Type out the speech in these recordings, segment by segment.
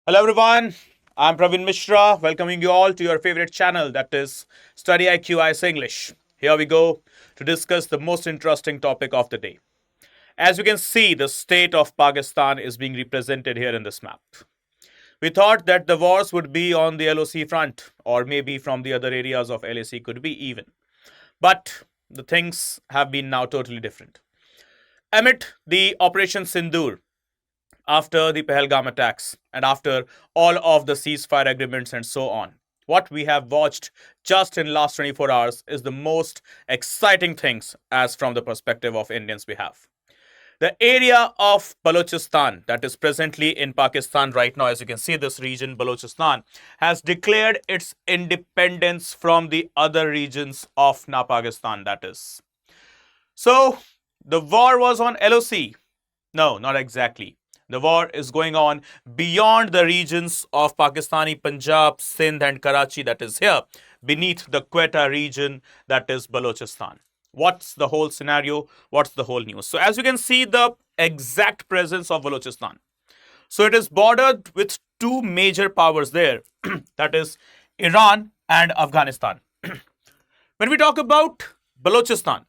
Hello everyone, I'm Praveen Mishra, welcoming you all to your favorite channel, that is StudyIQ IAS English. Here we go to discuss the most interesting topic of the day. As you can see, the state of Pakistan is being represented here in this map. We thought that the wars would be on the LOC front, or maybe from the other areas of LAC could be even. But the things have been now totally different. Amid the Operation Sindoor, after the Pahalgam attacks and after all of the ceasefire agreements and so on. What we have watched just in last 24 hours is the most exciting things as from the perspective of Indians we have. The area of Balochistan that is presently in Pakistan right now, as you can see, this region, Balochistan, has declared its independence from the other regions of Pakistan, that is. So, the war was on LOC. No, not exactly. The war is going on beyond the regions of Pakistani Punjab, Sindh and Karachi that is here, beneath the Quetta region that is Balochistan. What's the whole scenario? What's the whole news? So as you can see, the exact presence of Balochistan. So it is bordered with two major powers there, that is Iran and Afghanistan. When we talk about Balochistan,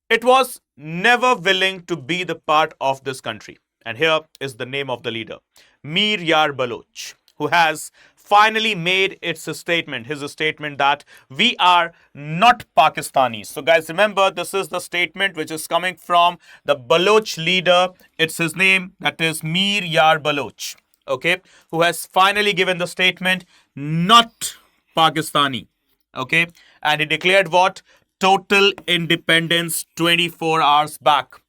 it was never willing to be the part of this country. And here is the name of the leader, Mir Yar Baloch, who has finally made its statement, his statement that we are not Pakistanis. So guys, remember, this is the statement which is coming from the Baloch leader. It's his name, that is Mir Yar Baloch, okay, who has finally given the statement, not Pakistani, okay, and he declared what? Total independence 24 hours back.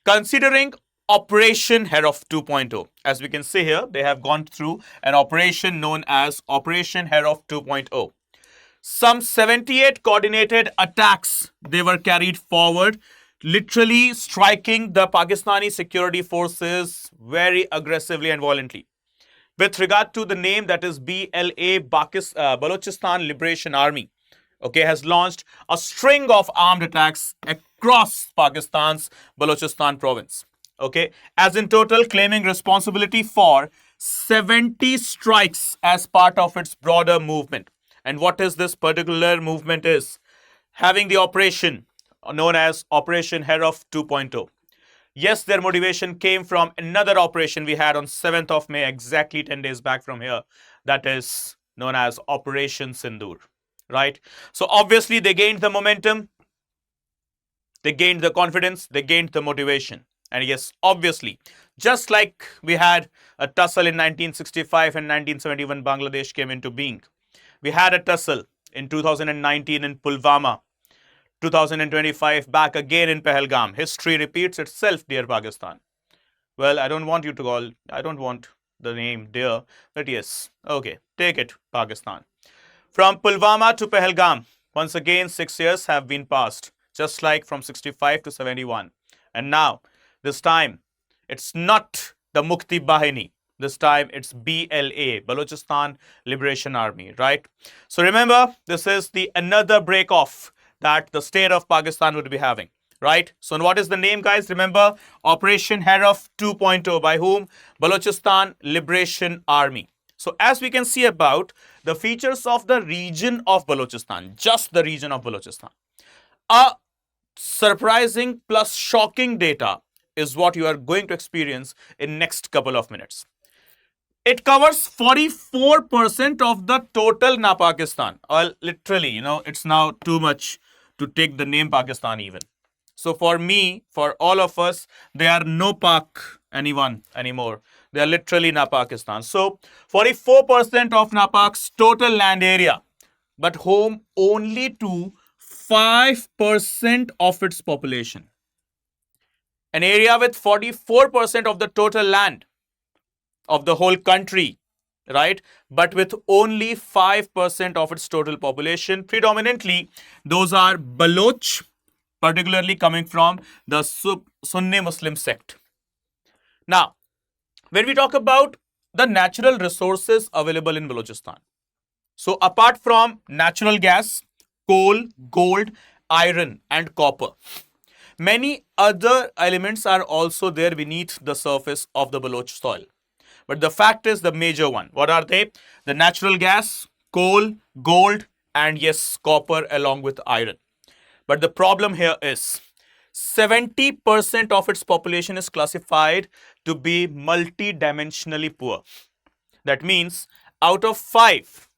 Considering Operation Herof 2.0. As we can see here, they have gone through an operation known as Operation Herof 2.0. Some 78 coordinated attacks they were carried forward, literally striking the Pakistani security forces very aggressively and violently. With regard to the name, that is Balochistan Liberation Army, okay, has launched a string of armed attacks across Pakistan's Balochistan province. Okay, as in total claiming responsibility for 70 strikes as part of its broader movement. And what is this particular movement is? Having the operation known as Operation Herof 2.0. Yes, their motivation came from another operation we had on 7th of May, exactly 10 days back from here, that is known as Operation Sindoor, right? So obviously they gained the momentum, they gained the confidence, they gained the motivation. And yes, obviously, just like we had a tussle in 1965 and 1971, Bangladesh came into being. We had a tussle in 2019 in Pulwama, 2025 back again in Pahalgam. History repeats itself, dear Pakistan. Well, I don't want the name dear, but yes, okay, take it, Pakistan. From Pulwama to Pahalgam, once again 6 years have been passed, just like from 65 to 71. And now, this time, it's not the Mukti Bahini. This time, it's BLA, Balochistan Liberation Army, right? So remember, this is the another break-off that the state of Pakistan would be having, right? So what is the name, guys? Remember, Operation Herof 2.0. By whom? Balochistan Liberation Army. So as we can see about the features of the region of Balochistan, just the region of Balochistan, a surprising plus shocking data is what you are going to experience in next couple of minutes. It covers 44% of the total Pakistan. Well, literally, it's now too much to take the name Pakistan even. So for me, for all of us, they are no Pak anyone anymore. They are literally Pakistan. So 44% of Pak's total land area, but home only to 5% of its population. An area with 44% of the total land of the whole country, right? But with only 5% of its total population. Predominantly, those are Baloch, particularly coming from the Sunni Muslim sect. Now, when we talk about the natural resources available in Balochistan, so apart from natural gas, coal, gold, iron and copper, many other elements are also there beneath the surface of the Baloch soil. But the fact is the major one. What are they? The natural gas, coal, gold, and yes, copper along with iron. But the problem here is 70% of its population is classified to be multidimensionally poor. That means out of 5,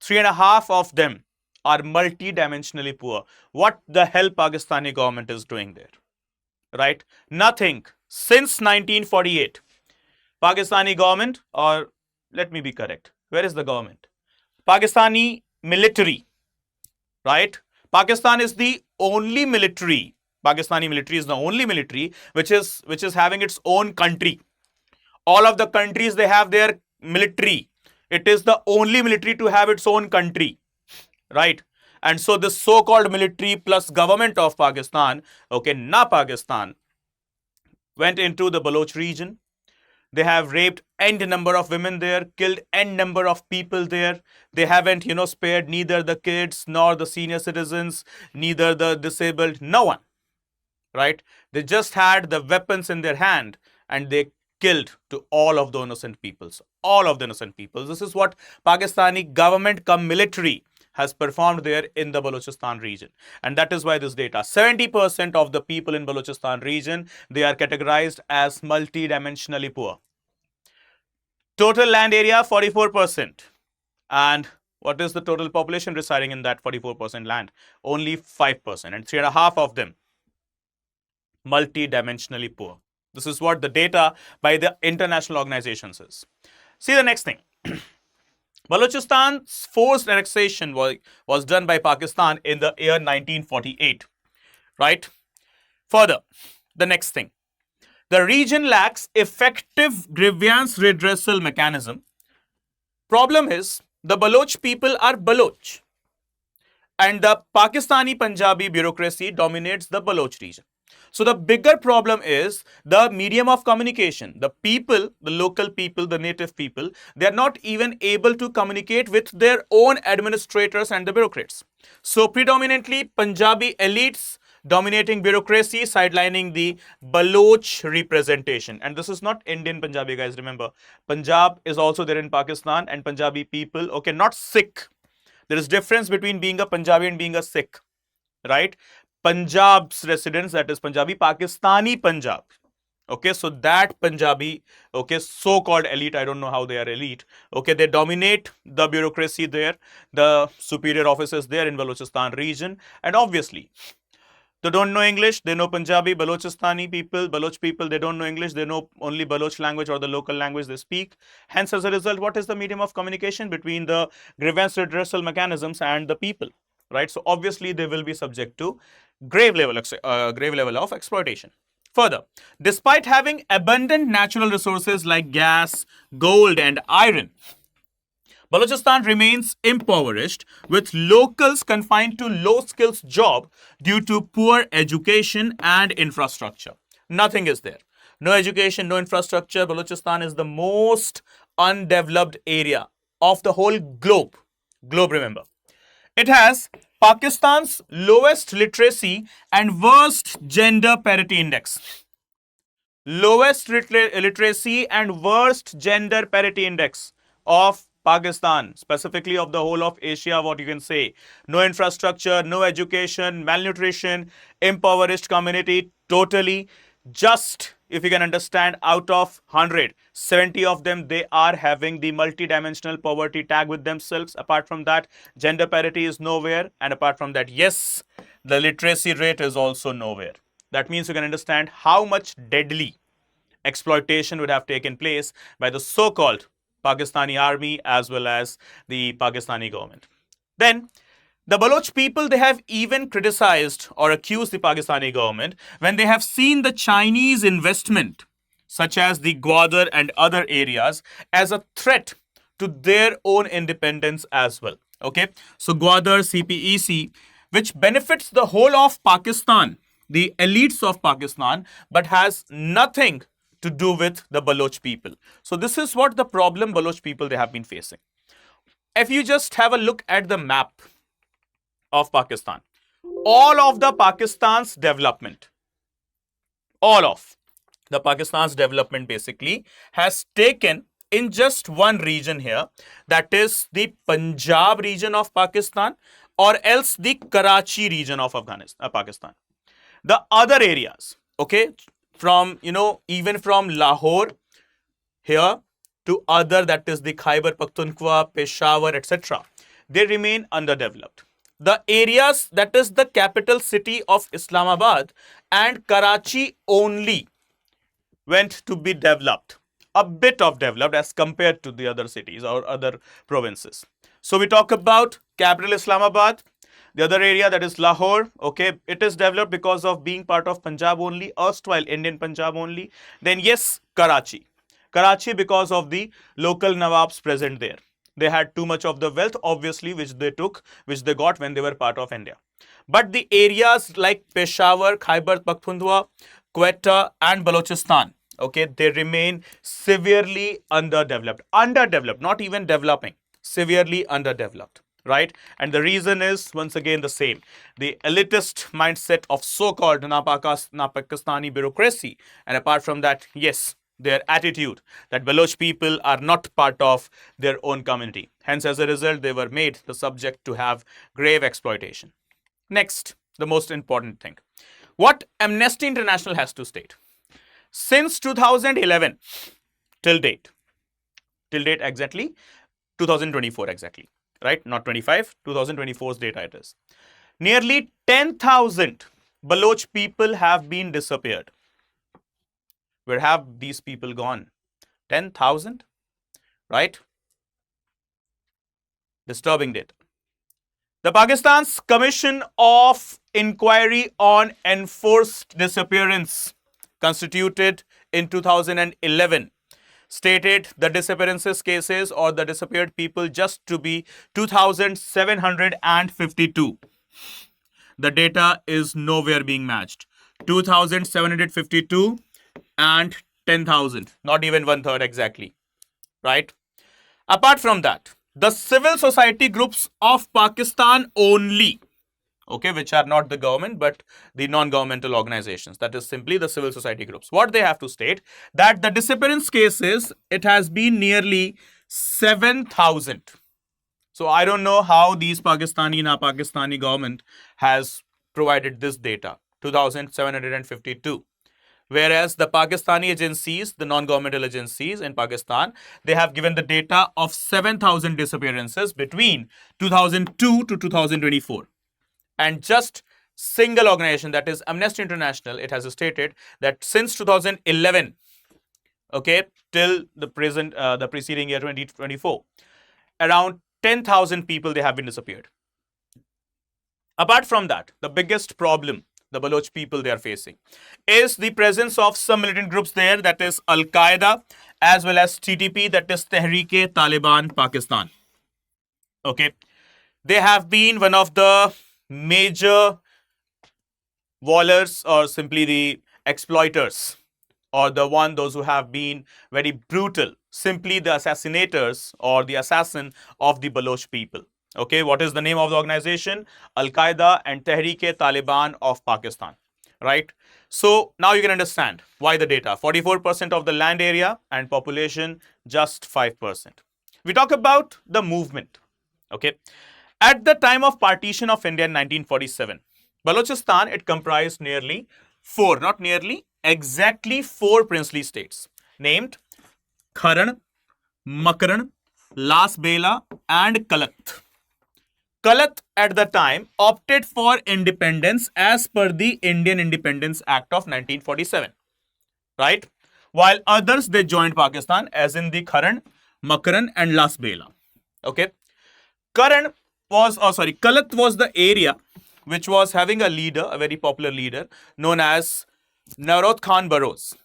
3.5 of them are multidimensionally poor. What the hell Pakistani government is doing there? Right? Nothing. Since 1948, Pakistani government, or let me be correct, where is the government? Pakistani military, right? Pakistan is the only military. Pakistani military is the only military which is having its own country. All of the countries, they have their military. It is the only military to have its own country, right? And so this so-called military plus government of Pakistan, okay, na Pakistan, went into the Baloch region. They have raped n number of women there, killed n number of people there. They haven't, spared neither the kids nor the senior citizens, neither the disabled, no one, right? They just had the weapons in their hand and they killed to all of the innocent peoples. All of the innocent peoples. This is what Pakistani government come military has performed there in the Balochistan region. And that is why this data, 70% of the people in Balochistan region, they are categorized as multidimensionally poor. Total land area, 44%. And what is the total population residing in that 44% land? Only 5%. And 3.5 of them multidimensionally poor. This is what the data by the international organizations is. See the next thing. Balochistan's forced annexation was done by Pakistan in the year 1948, right? Further, the next thing. The region lacks effective grievance redressal mechanism. Problem is, the Baloch people are Baloch. And the Pakistani Punjabi bureaucracy dominates the Baloch region. So the bigger problem is the medium of communication. The people, the local people, the native people, they are not even able to communicate with their own administrators and the bureaucrats. So predominantly Punjabi elites dominating bureaucracy, sidelining the Baloch representation. And this is not Indian Punjabi, guys, remember. Punjab is also there in Pakistan, and Punjabi people, okay, not Sikh. There is difference between being a Punjabi and being a Sikh, right? Punjab's residents, that is Punjabi, Pakistani Punjab. Okay, so that Punjabi, okay, so-called elite, I don't know how they are elite. Okay, they dominate the bureaucracy there, the superior officers there in Balochistan region. And obviously, they don't know English, they know Punjabi. Balochistani people, Baloch people, they don't know English, they know only Baloch language or the local language they speak. Hence, as a result, what is the medium of communication between the grievance redressal mechanisms and the people, right? So obviously, they will be subject to grave level of exploitation. Further, despite having abundant natural resources like gas, gold, and iron, Balochistan remains impoverished, with locals confined to low-skills jobs due to poor education and infrastructure. Nothing is there. No education, no infrastructure. Balochistan is the most undeveloped area of the whole globe. Remember. It has Pakistan's lowest literacy and worst gender parity index. Lowest literacy and worst gender parity index of Pakistan, specifically of the whole of Asia, what you can say. No infrastructure, no education, malnutrition, impoverished community, totally. Just, if you can understand, out of 100, 70 of them, they are having the multidimensional poverty tag with themselves. Apart from that, gender parity is nowhere. And apart from that, yes, the literacy rate is also nowhere. That means you can understand how much deadly exploitation would have taken place by the so-called Pakistani army as well as the Pakistani government. Then, the Baloch people, they have even criticized or accused the Pakistani government when they have seen the Chinese investment, such as the Gwadar and other areas, as a threat to their own independence as well. Okay, so Gwadar, CPEC, which benefits the whole of Pakistan, the elites of Pakistan, but has nothing to do with the Baloch people. So this is what the problem Baloch people they have been facing. If you just have a look at the map of Pakistan, all of the Pakistan's development, all of the Pakistan's development basically has taken in just one region here, that is the Punjab region of Pakistan, or else the Karachi region of Pakistan. The other areas, okay, from, even from Lahore here to other, that is the Khyber Pakhtunkhwa, Peshawar, etc., they remain underdeveloped. The areas, that is the capital city of Islamabad and Karachi only, went to be developed, a bit of developed as compared to the other cities or other provinces. So we talk about capital Islamabad, the other area, that is Lahore, okay, it is developed because of being part of Punjab only, erstwhile Indian Punjab only. Then yes, Karachi. Karachi because of the local Nawabs present there. They had too much of the wealth, obviously, which they got when they were part of India. But the areas like Peshawar, Khyber Pakhtunkhwa, Quetta and Balochistan, okay, they remain severely underdeveloped. Underdeveloped, not even developing, severely underdeveloped, right? And the reason is, once again, the same. The elitist mindset of so-called Pakistani bureaucracy. And apart from that, yes, their attitude that Baloch people are not part of their own community. Hence, as a result, they were made the subject to have grave exploitation. Next, the most important thing. What Amnesty International has to state. Since 2011 till date exactly, 2024 exactly, right? Not 25, 2024's data it is. Nearly 10,000 Baloch people have been disappeared. Where have these people gone? 10,000, right? Disturbing data. The Pakistan's Commission of Inquiry on Enforced Disappearance, constituted in 2011, stated the disappearances cases or the disappeared people just to be 2,752. The data is nowhere being matched. 2,752 and 10,000, not even one third exactly, right? Apart from that, the civil society groups of Pakistan only, okay, which are not the government but the non-governmental organizations, that is simply the civil society groups, what they have to state, that the disappearance cases, it has been nearly 7,000. So I don't know how these Pakistani government has provided this data, 2,752. Whereas the Pakistani agencies, the non-governmental agencies in Pakistan, they have given the data of 7,000 disappearances between 2002 to 2024. And just single organization, that is Amnesty International, it has stated that since 2011, okay, till the present, the preceding year 2024, around 10,000 people, they have been disappeared. Apart from that, the biggest problem the Baloch people they are facing is the presence of some militant groups there, that is Al-Qaeda, as well as TTP, that is Tehreek-e-Taliban Pakistan. Okay, they have been one of the major wallers, or simply the exploiters, or those who have been very brutal, simply the assassinators or the assassin of the Baloch people. Okay, what is the name of the organization? Al-Qaeda and Tehreek-e-Taliban of Pakistan, right? So now you can understand why the data, 44% of the land area and population just 5%. We talk about the movement, okay? At the time of partition of India in 1947, Balochistan, it comprised nearly four, not nearly, exactly four princely states named Kharan, Makaran, Las Bela and Kalat. Kalat at the time opted for independence as per the Indian Independence Act of 1947, right? While others, they joined Pakistan, as in the Kharan, Makaran and Las Bela. Okay. Kalat was the area which was having a leader, a very popular leader, known as Naurat Khan Baroz.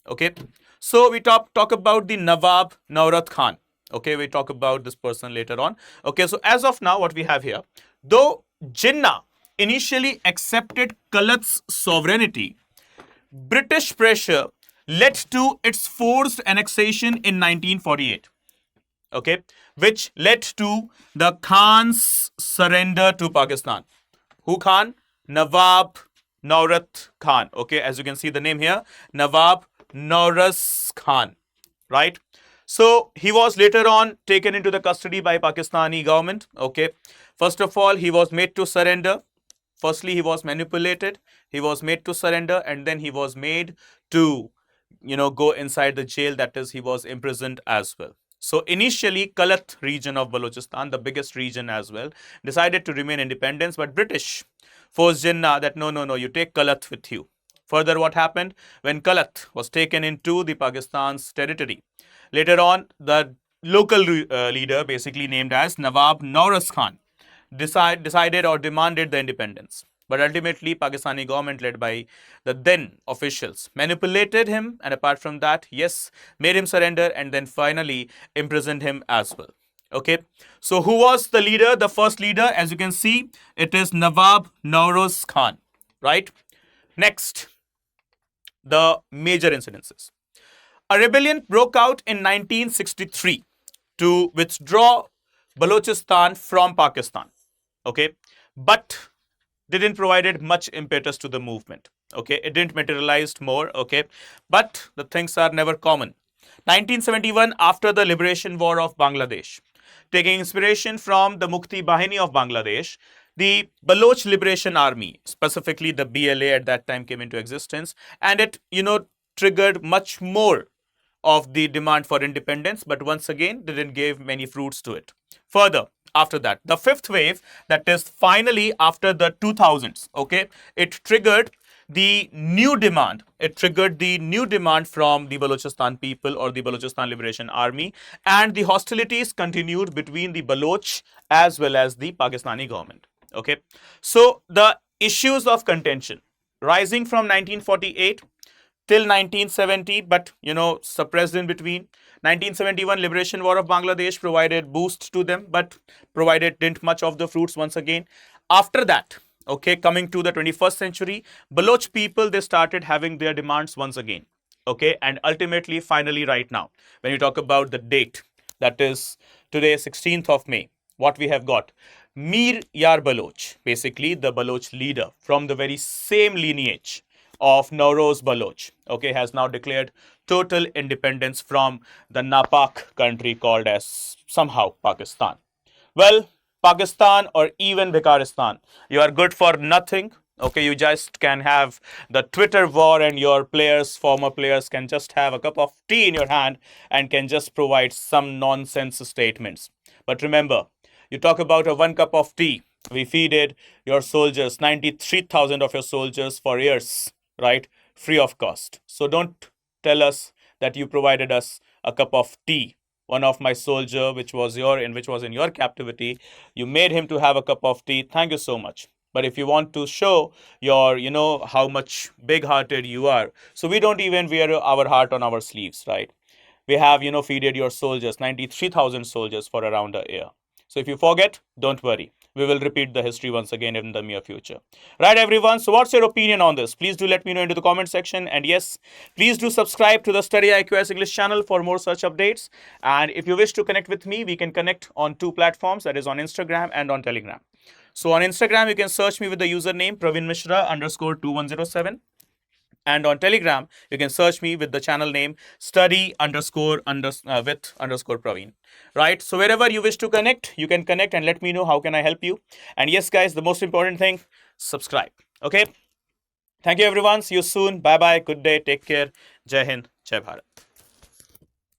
Okay. So we talk about the Nawab Naurat Khan. Okay, we talk about this person later on. Okay, so as of now, what we have here, though Jinnah initially accepted Kalat's sovereignty, British pressure led to its forced annexation in 1948. Okay, which led to the Khan's surrender to Pakistan. Who Khan? Nawab Naurat Khan. Okay, as you can see the name here, Nawab Naurat Khan, right? So he was later on taken into the custody by Pakistani government. Okay, first of all, he was made to surrender. Firstly, he was manipulated. He was made to surrender, and then he was made to, go inside the jail. That is, he was imprisoned as well. So initially, Kalat region of Balochistan, the biggest region as well, decided to remain independent, but British forced Jinnah that no, you take Kalat with you. Further, what happened when Kalat was taken into the Pakistan's territory? Later on, the local leader, basically named as Nawab Nauraz Khan, decided or demanded the independence. But ultimately, Pakistani government led by the then officials manipulated him, and apart from that, yes, made him surrender and then finally imprisoned him as well. Okay, so who was the leader? The first leader, as you can see, it is Nawab Nauroz Khan, right? Next, the major incidences. A rebellion broke out in 1963 to withdraw Balochistan from Pakistan. Okay, but didn't provided much impetus to the movement. Okay, it didn't materialize more. Okay, but the things are never common. 1971, after the liberation war of Bangladesh, taking inspiration from the Mukti Bahini of Bangladesh, the Baloch Liberation Army, specifically the BLA at that time, came into existence, and it triggered much more of the demand for independence, but once again didn't give many fruits to it. Further, after that, the fifth wave, that is finally after the 2000s, okay, it triggered the new demand. It triggered the new demand from the Balochistan people or the Balochistan Liberation Army, and the hostilities continued between the Baloch as well as the Pakistani government. Okay, so the issues of contention rising from 1948 till 1970, but suppressed in between. 1971 liberation war of Bangladesh provided boost to them, but provided didn't much of the fruits once again. After that, okay, coming to the 21st century, Baloch people, they started having their demands once again. Okay, and ultimately, finally, right now, when you talk about the date, that is today, 16th of May, what we have got, Mir Yar Baloch, basically the Baloch leader from the very same lineage of Nauroz Baloch, okay, has now declared total independence from the Napak country called as somehow Pakistan. Well, Pakistan or even Bikaristan, you are good for nothing. Okay, you just can have the Twitter war, and your players, former players, can just have a cup of tea in your hand and can just provide some nonsense statements. But remember, you talk about a one cup of tea. We feeded your soldiers, 93,000 of your soldiers for years, right? Free of cost. So don't tell us that you provided us a cup of tea. One of my soldier, which was in your captivity, you made him to have a cup of tea. Thank you so much. But if you want to show your, how much big-hearted you are, so we don't even wear our heart on our sleeves, right? We have, feeded your soldiers, 93,000 soldiers for around a year. So if you forget, don't worry. We will repeat the history once again in the near future. Right, everyone? So what's your opinion on this? Please do let me know into the comment section. And yes, please do subscribe to the StudyIQ IAS English channel for more such updates. And if you wish to connect with me, we can connect on two platforms, that is on Instagram and on Telegram. So on Instagram, you can search me with the username Praveen Mishra _2107. And on Telegram, you can search me with the channel name study with underscore Praveen. Right? So wherever you wish to connect, you can connect and let me know how can I help you. And yes, guys, the most important thing, subscribe. Okay? Thank you, everyone. See you soon. Bye-bye. Good day. Take care. Jai Hind. Jai Bharat.